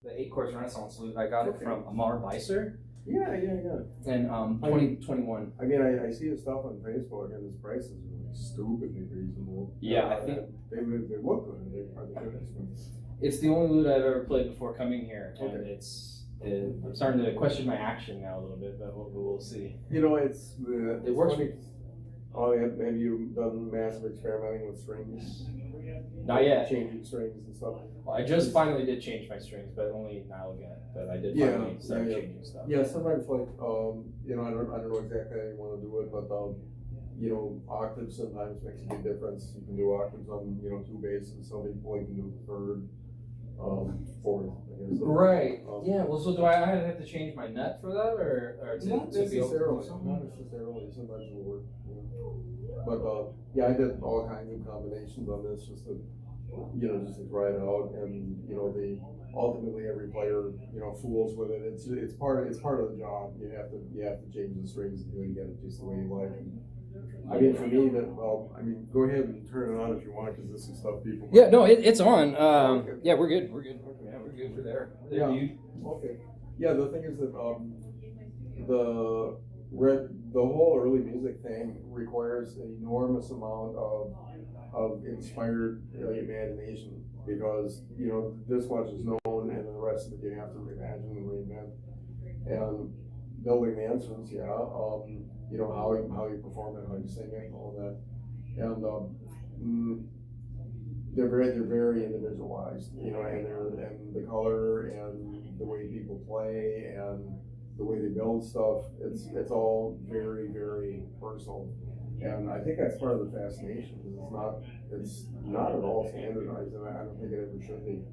the 8-course Renaissance lute. I got it from Amar Beiser. Yeah. And 2021. I mean, I see his stuff on Facebook, and his price is really stupidly reasonable. Yeah, I think they look good. Are they good instruments? It's the only lute I've ever played before coming here, and I'm starting to question my action now a little bit, but we'll see. You know, it works. Funny. Oh, have you done massive experimenting with strings? Not yet. Changing strings and stuff. Well, I just finally did change my strings, but only now again. But I did finally start changing stuff. Yeah, sometimes like you know, I don't know exactly how you want to do it, but you know, octaves sometimes makes a big difference. You can do octaves on 2 basses. Some people can do third, fourth. I guess. Right. Yeah. Well, so do I have to change my nut for that, or not necessarily? Not necessarily. Sometimes it'll work. But yeah, I did all kinds of combinations on this just to try it out, and the ultimately every player fools with it. It's part of the job. You have to change the strings until you get it just the way you like. I mean, for me, go ahead and turn it on if you want, because this is stuff people. Yeah, no, it's on. Okay. Yeah, we're good. Okay. Yeah, we're good. We're there. Yeah. Okay. Yeah, the thing is that the whole early music thing requires an enormous amount of inspired imagination, because this much is known, and the rest of it you have to reimagine and reinvent. And building the instruments, how you perform it, how you sing it, all that, and they're very individualized, and the color and the way people play and the way they build stuff, it's all very, very personal. And I think that's part of the fascination, because it's not at all standardized, and I don't think it ever should be.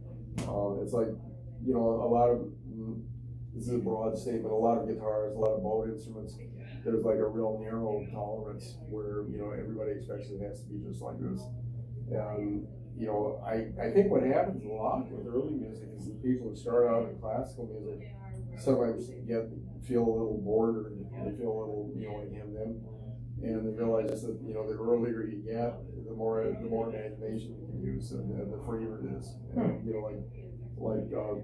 It's like, a lot of, this is a broad statement, a lot of guitars, a lot of bowed instruments, there's like a real narrow tolerance where, everybody expects it has to be just like this. And, I think what happens a lot with early music is that people who start out in classical music sometimes feel a little bored, or they feel a little, like them. And they realize that, the earlier you get, the more imagination you can use, and the freer it is. And,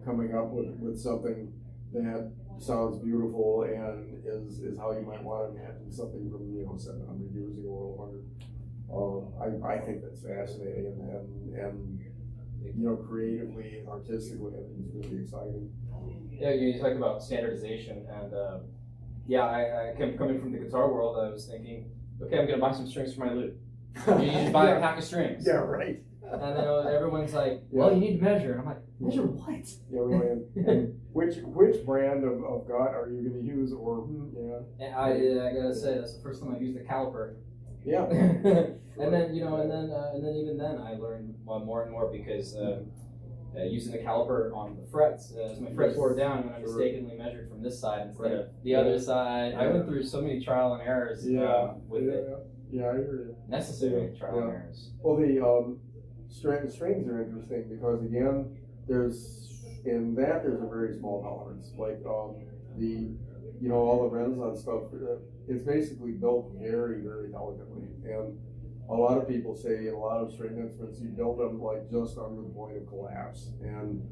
coming up with something that sounds beautiful and is how you might want to imagine something from 700 years ago or 100. I think that's fascinating, and creatively and artistically, I think it's really exciting. Yeah, you talk about standardization, and I coming from the guitar world, I was thinking, okay, I'm gonna buy some strings for my lute. You just buy a pack of strings. Yeah, right. And then everyone's like, well, you need to measure, and I'm like, measure what? Yeah, really. And which brand of gut are you going to use, or And I gotta say, that's the first time I've used a caliper. Yeah. And then even then I learned more and more, because using the caliper on the frets, as my frets wore down, when I mistakenly measured from this side instead of the other side. I went through so many trial and errors with it. Yeah, I hear you. Necessary trial and errors. Well, the strings are interesting, because again, there's a very small tolerance. Like all the Renaissance stuff, it's basically built very, very delicately. And a lot of people say in a lot of string instruments, you build them like just under the point of collapse. And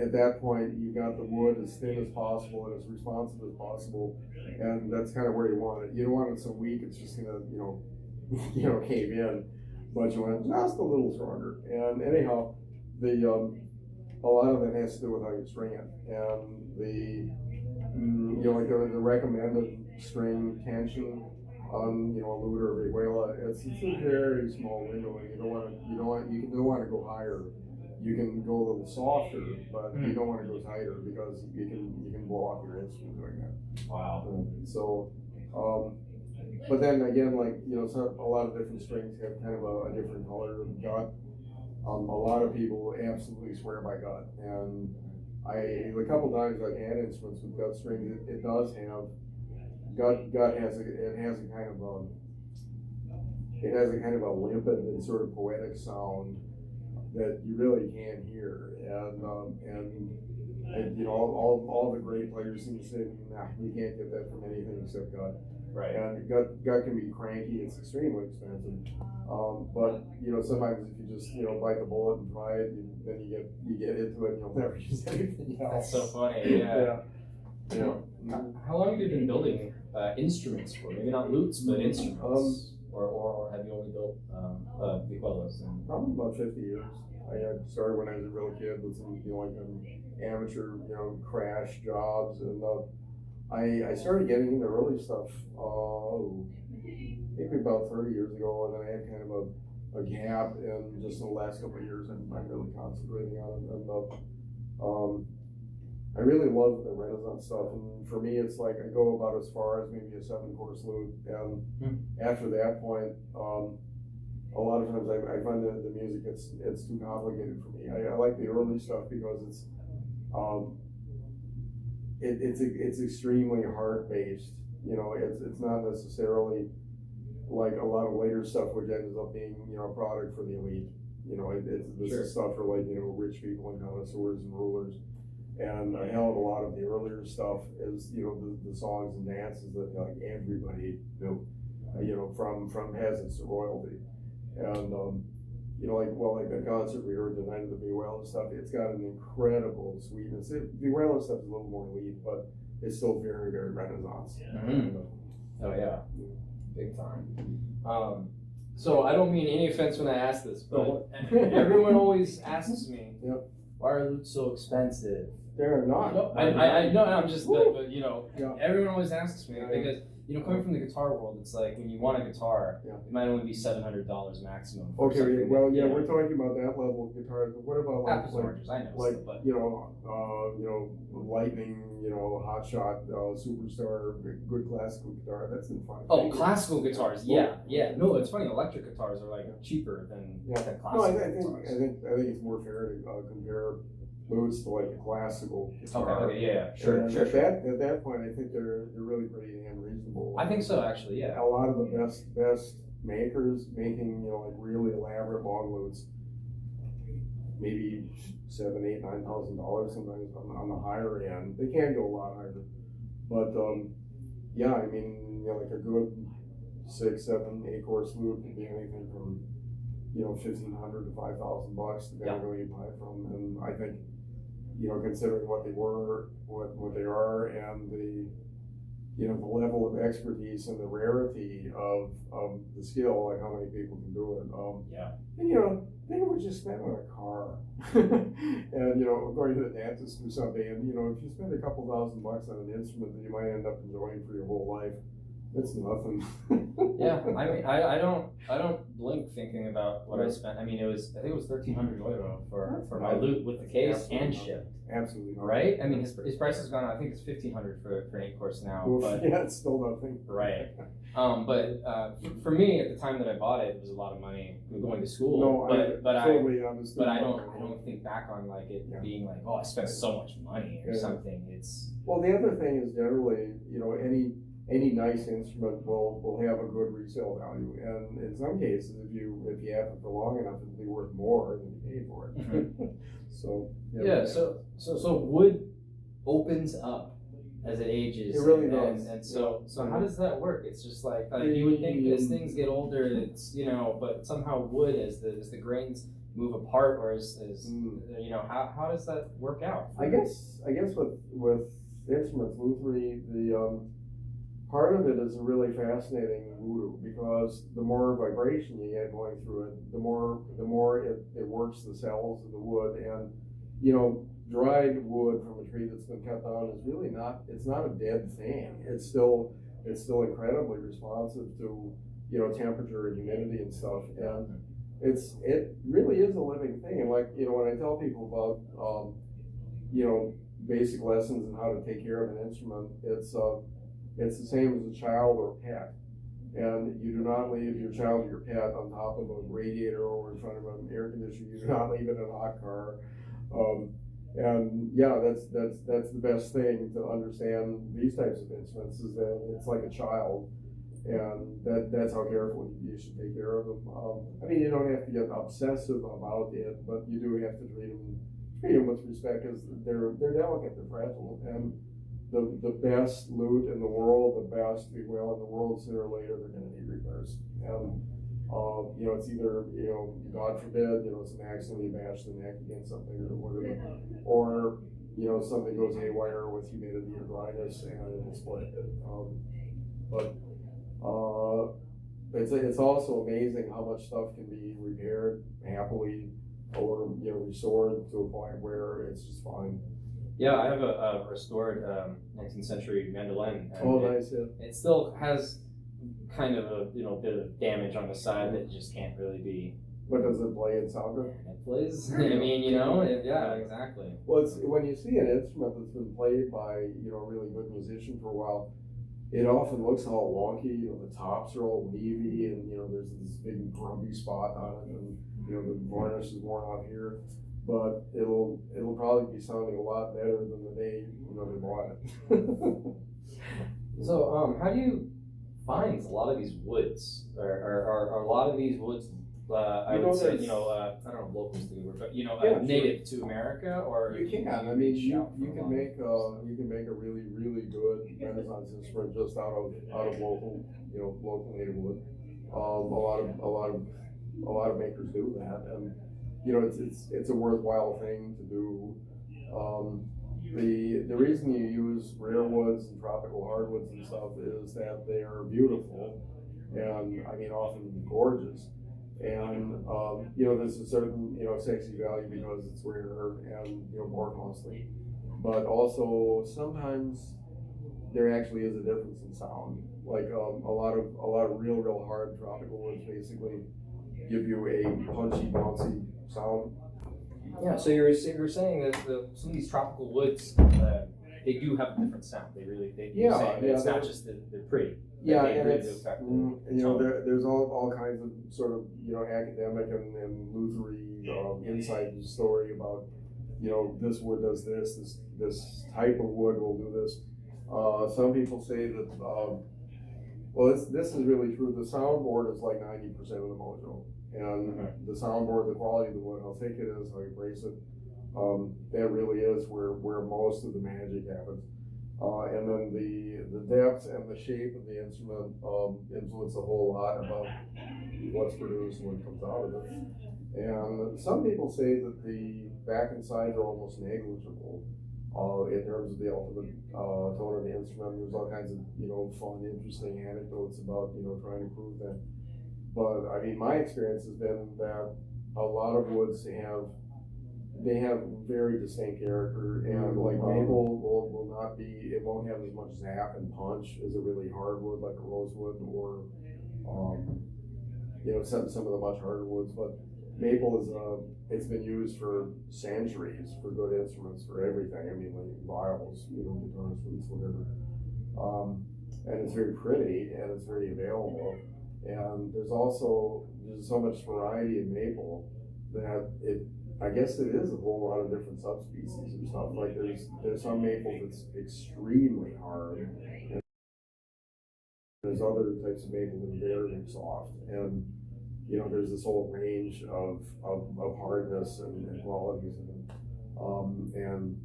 at that point, you got the wood as thin as possible and as responsive as possible. And that's kind of where you want it. You don't want it so weak it's just gonna, cave in. But you want it just a little stronger. And anyhow, a lot of that has to do with how you string it, and the recommended string tension on a lute or a viola. It's a very small window, and you don't want to go higher. You can go a little softer, but you don't want to go tighter, because you can blow off your instrument doing that. Wow. So. But then again, a lot of different strings have kind of a different color of gut. A lot of people absolutely swear by gut, and a couple times I've had instruments with gut strings. It does have gut has a kind of a limpid and sort of poetic sound that you really can't hear, and all the great players seem to say, nah, you can't get that from anything except gut. Right. And gut can be cranky. It's extremely expensive. But sometimes if you just bite the bullet and try it, then you get into it and you'll never use anything else. That's so funny. Yeah. Yeah. How long have you been building instruments for? Maybe not lutes, but instruments. Or have you only built vihuelos? Probably about 50 years. I started when I was a real kid with some amateur crash jobs, and I started getting into early stuff maybe about 30 years ago, and then I had kind of a gap, and just in the last couple of years I'm really concentrating on it. And I really love the Renaissance stuff, and for me it's like I go about as far as maybe a 7-course lute, and after that point, a lot of times I find that the music it's too complicated for me. I like the early stuff because it's extremely heart based. It's not necessarily like a lot of later stuff, which ends up being a product for the elite. This is stuff for like rich people and connoisseurs and rulers. And a hell of a lot of the earlier stuff is the songs and dances that like everybody knew, from peasants to royalty. And like the concert we heard the night of the Vihuela stuff, it's got an incredible sweetness. Vihuela stuff is a little more elite, but it's still very, very Renaissance. Oh yeah, big time. So I don't mean any offense when I ask this, but everyone always asks me, why are lutes so expensive? They're not. I know. I'm just, but everyone always asks me because coming from the guitar world, it's like when you want a guitar, it might only be $700 maximum. Okay, well, we're talking about that level of guitars, but what about apples and oranges? I know, like but Lightning, Hot Shot, Superstar, good classical guitar. That's in fine. Oh, classical guitars, yeah. No, it's funny. Electric guitars are like cheaper than classical guitars. I think it's more fair to compare lutes to like a classical guitar. Okay, sure. At that point, I think they're really pretty damn reasonable. I think so, actually, yeah. A lot of the best makers making like really elaborate long lutes, maybe $7,000, $8,000, $9,000 sometimes on the higher end. They can go a lot higher, but like a good 6, 7, 8-course lute can be anything from $1,500 to $5,000 depending on where you buy it from. And I think considering what they were, what they are, and the the level of expertise and the rarity of the skill, like how many people can do it. And they were just spent on a car and going to the dentist or something, and if you spend a couple $1,000 on an instrument that you might end up enjoying for your whole life, it's nothing. I don't blink thinking about what I spent. I think it was 1,300 euro for my lute with the case and shipped. Absolutely not. Right? I mean, his price has gone up. I think it's 1,500 for an 8-course now. But it's still nothing. Right. But for me, at the time that I bought it, it was a lot of money going to school. No, but I don't think back on like it being like, I spent so much money or something. Well, the other thing is generally, any nice instrument will have a good resale value, and in some cases, if you have it for long enough, it'll be worth more than you paid for it. Mm-hmm. So wood opens up as it ages. It really does. And so how does that work? It's just like you would think as things get older, it's but somehow wood as the grains move apart, or how does that work out? I guess with instruments, Luthier, the part of it is a really fascinating voodoo, because the more vibration you get going through it, the more it works the cells of the wood. And dried wood from a tree that's been cut down is really not a dead thing. It's still incredibly responsive to temperature and humidity and stuff, and it really is a living thing. And like when I tell people about basic lessons and how to take care of an instrument, it's the same as a child or a pet. And you do not leave your child or your pet on top of a radiator or in front of an air conditioner. You do not leave it in a hot car. That's the best thing to understand these types of instruments, is that it's like a child, and that's how careful you should take care of them. You don't have to get obsessive about it, but you do have to treat them with respect, because they're delicate, they're fragile, and the best lute in the world, the best, well, in the world, sooner or later, they're gonna need repairs. And, you know, it's either, you know, God forbid, you know, it's an accident, you bash the neck against something or whatever, or, you know, something goes haywire with humidity or dryness and it'll split. But it's also amazing how much stuff can be repaired happily or, you know, restored to a point where it's just fine. Yeah, I have a restored 19th century mandolin. And Nice, yeah. It still has kind of a bit of damage on the side that just can't really be. But does it play and sound good? It plays. I mean, yeah, exactly. Well, it's when you see an instrument that's been played by, you know, a really good musician for a while, it often looks all wonky. You know, the tops are all wavy, and you know, there's this big grumpy spot on it, and you know, the varnish is worn off here. But it'll probably be sounding a lot better than the day they bought it. So, how do you find a lot of these woods? Are a lot of these woods? I would say, I don't know, locals do, but native to America, or you can. I mean, you can make a really good Renaissance instrument just out of local native wood. A lot of makers do that, and you know, it's a worthwhile thing to do. The reason you use rare woods and tropical hardwoods and stuff is that they are beautiful, and I mean often gorgeous. And you know, there's a certain sexy value because it's rare and more costly, but also sometimes there actually is a difference in sound. Like a lot of real hard tropical woods basically give you a punchy, bouncy sound. Yeah. So you're saying that some of these tropical woods they do have a different sound. They do. It's not just that they're pretty. Yeah, and it's there's all kinds of sort of academic and Luthery inside story about this wood does this type of wood will do this. Some people say that well this is really true. The soundboard is like 90% of the mojo, and the soundboard, the quality of the wood, how thick it is, how you brace it, that really is where most of the magic happens. And then the depth and the shape of the instrument influence a whole lot about what's produced and what comes out of it. And some people say that the back and sides are almost negligible in terms of the ultimate tone of the instrument. There's all kinds of fun, interesting anecdotes about trying to prove that. But I mean, my experience has been that a lot of woods have very distinct character, and like maple will not be, it won't have as much zap and punch as a really hard wood like a rosewood or some of the much harder woods. But maple is it's been used for centuries for good instruments for everything. I mean, like viols, guitars, flutes, whatever. And it's very pretty and it's very available. And there's so much variety in maple that I guess it is a whole lot of different subspecies and stuff. Like there's some maple that's extremely hard, and there's other types of maple that are very soft. And there's this whole range of hardness and qualities in it. And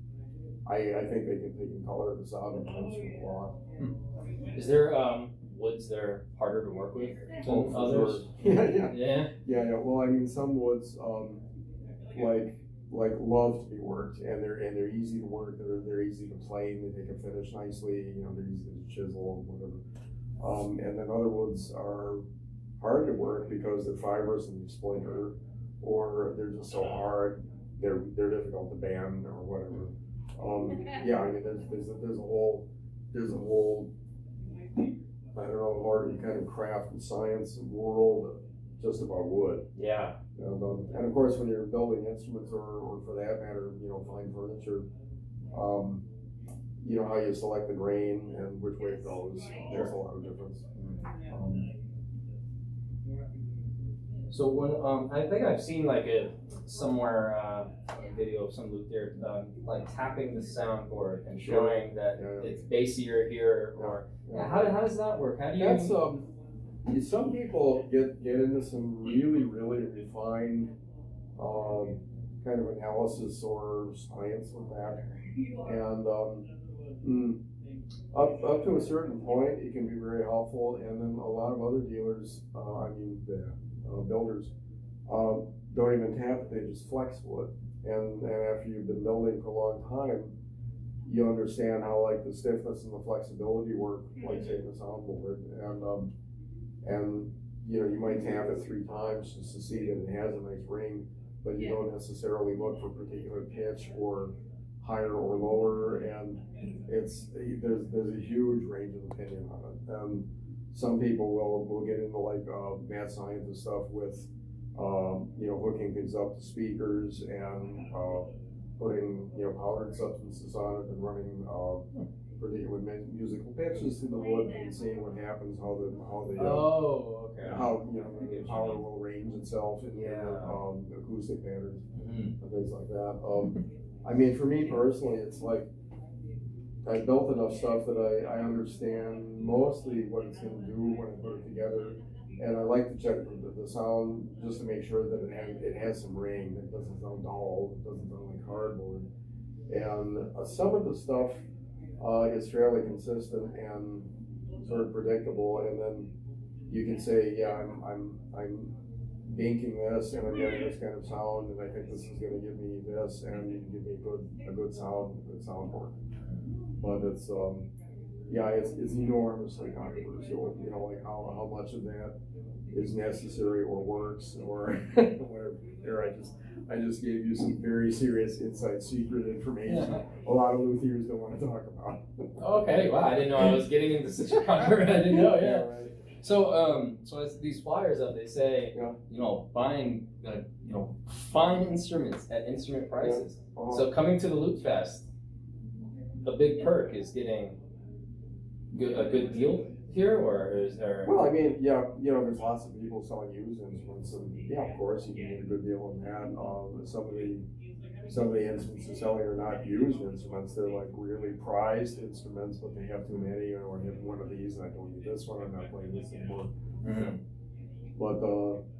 I think they can color this out in terms of a lot. Is there woods that are harder to work with than others? Sure. Yeah. Well, I mean, some woods like love to be worked, and they're easy to work. They're easy to plane. They can finish nicely. They're easy to chisel, whatever. And then other woods are hard to work because they're fibrous and they splinter, or they're just so hard they're difficult to bend or whatever. Yeah, I mean there's a whole I don't know, art and kind of craft and science world just about wood. Yeah. And of course, when you're building instruments or for that matter, fine furniture, how you select the grain and which way it goes, there's a lot of difference. So when I think I've seen like somewhere a video of some Luthier like tapping the soundboard and showing that it's bassier here, or how does that work? How do you? That's some people get into some really refined kind of analysis or science with that, and Up to a certain point, it can be very helpful, and then a lot of other dealers, the builders, don't even tap it, they just flex wood. And after you've been building for a long time, you understand how like the stiffness and the flexibility work, like say in the soundboard, and you know, you might tap it 3 times just to see that it has a nice ring, but you don't necessarily look for particular pitch or higher or lower, and there's a huge range of opinion on it. Some people will get into like mad scientist stuff with you know, hooking things up to speakers and putting, you know, powdered substances on it and running particular musical pitches through the wood and seeing what happens, how the how, you know, the power will arrange itself in acoustic patterns and things like that. I mean, for me personally, it's like I built enough stuff that I understand mostly what it's going to do when I put it together, and I like to check the sound just to make sure that it has some ring. It doesn't sound dull. It doesn't sound like cardboard. And some of the stuff is fairly consistent and sort of predictable, and then you can say, yeah, I'm banking this, and I'm getting this kind of sound, and I think this is going to give me this, and give me a good soundboard. But it's it's enormously controversial. You know, like how much of that is necessary or works or whatever. Here, I just gave you some very serious inside secret information. A lot of luthiers don't want to talk about. Okay, wow, I didn't know I was getting into such a controversy. I didn't know. Yeah. Right. So, so as these flyers up, they say, you know, buying, you know, fine instruments at instrument prices. Uh-huh. So coming to the Lute Fest, a big perk is getting a good deal here, or is there? Well, I mean, yeah, you know, there's lots of people selling used instruments, and yeah, of course, you can get a good deal on that. Some of the instruments they're selling are not used instruments; they're like really prized instruments, but they have too many, or I have one of these, and I don't need this one. I'm not playing this anymore. Mm-hmm. But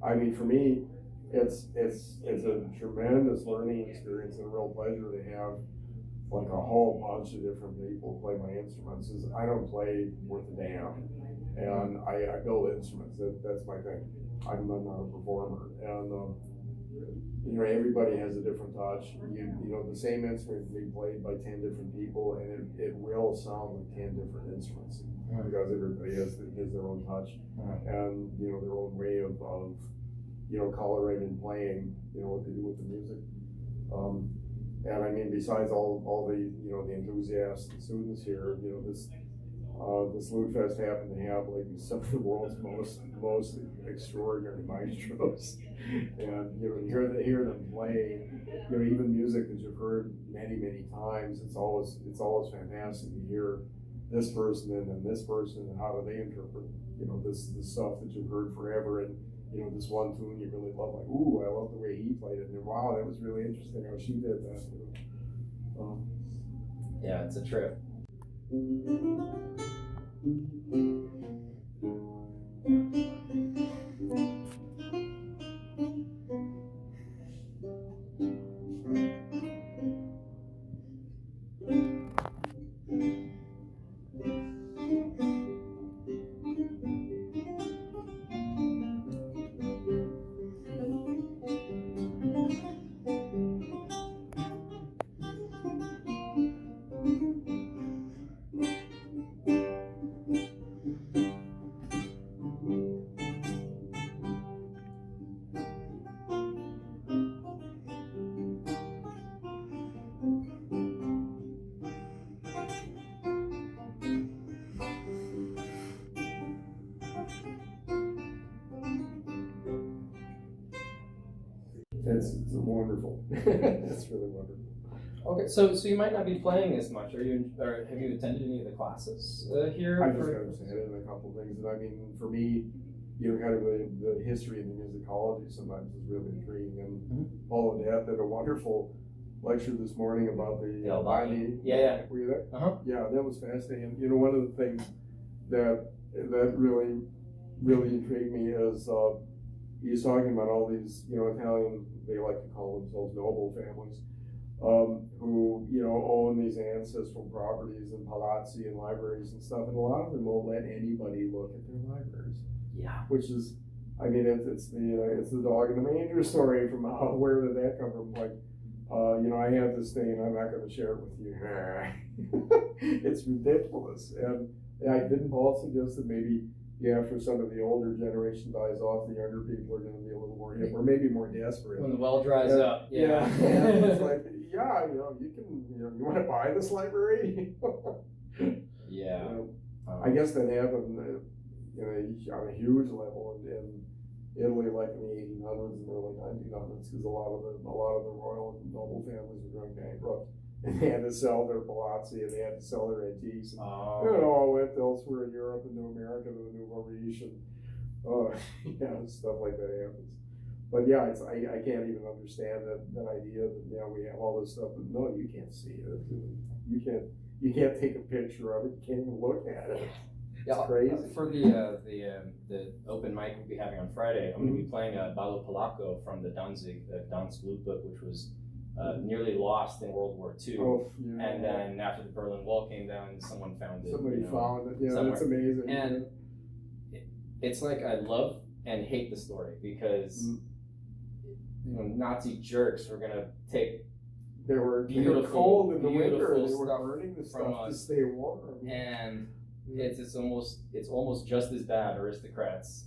I mean, for me, it's a tremendous learning experience and a real pleasure to have like a whole bunch of different people play my instruments. I don't play worth a damn, and I build instruments. That's my thing. I'm not a performer, and you know, everybody has a different touch. You know, the same instrument can be played by 10 different people, and it will sound like 10 different instruments because everybody has their own touch and you know, their own way of you know, coloring and playing. You know what they do with the music. And I mean, besides all the, you know, the enthusiasts and students here, you know, this Lute Fest happened to have like some of the world's most extraordinary maestros, and you know, hear them play, you know, even music that you've heard many times. It's always fantastic to hear this person and then this person and how do they interpret, you know, this stuff that you've heard forever. And you know, this one tune you really love, like, ooh, I love the way he played it, and wow, that was really interesting how she did that. Yeah, it's a trip. It's wonderful. It's really wonderful. Okay, so you might not be playing as much. Or have you attended any of the classes here? I just got to say it in a couple of things, and I mean, for me, you know, kind of the history and the musicology sometimes is really intriguing. And Paul and Dad did a wonderful lecture this morning about the binding. Yeah. Were you there? Uh-huh. Yeah, that was fascinating. You know, one of the things that really intrigued me is he's talking about all these, you know, Italian, they like to call themselves noble families, who, you know, own these ancestral properties and palazzi and libraries and stuff, and a lot of them won't let anybody look at their libraries. Yeah. Which is, I mean, it's the dog in the manger story from where did that come from? Like, you know, I have this thing and I'm not going to share it with you. It's ridiculous. And didn't Paul suggest that maybe after some of the older generation dies off, the younger people are going to be a little more hip, or maybe more desperate. When the well dries up. Yeah. And it's like, yeah, you know, you want to buy this library? Yeah. I guess that happened on a huge level in Italy, like in the 1800s and early 1900s, because a lot of the royal and noble families were going bankrupt, and they had to sell their palazzi and they had to sell their antiques, and it all went elsewhere in Europe and to America, to the Nouveau Riche, and stuff like that happens. But yeah, I can't even understand that idea that we have all this stuff, but no, you can't see it. You can't take a picture of it. You can't even look at it. It's crazy. For the open mic we'll be having on Friday, I'm going to be playing Ballo Polacco from the Danzig Lute book, which was nearly lost in World War II. Oh, yeah. And then after the Berlin Wall came down, someone found it. Somebody found it. Yeah, somewhere. That's amazing. And it's like I love and hate the story because Nazi jerks were going to take. They were cold in the winter. They were burning the stuff to stay warm. And it's almost just as bad aristocrats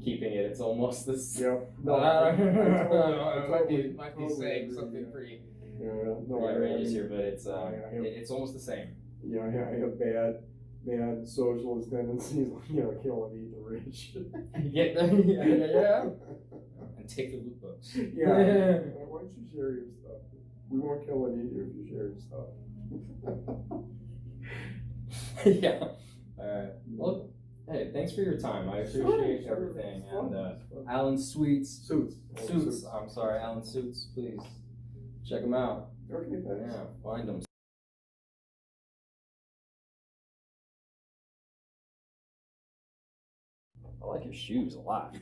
keeping it. It's almost this. Yep. No, I might be saying something pretty outrageous here, but it's almost the same. Yeah, I have bad socialist tendencies, kill and eat the rich. yeah. And take the loot books. Yeah. Why don't you share your stuff? We won't kill and eat you if you share your stuff. Yeah. All right. Well, hey, thanks for your time. I appreciate everything. And Alan Suits. I'm sorry, Alan Suits. Please check them out. Okay, thanks. Yeah, find them. I like your shoes a lot.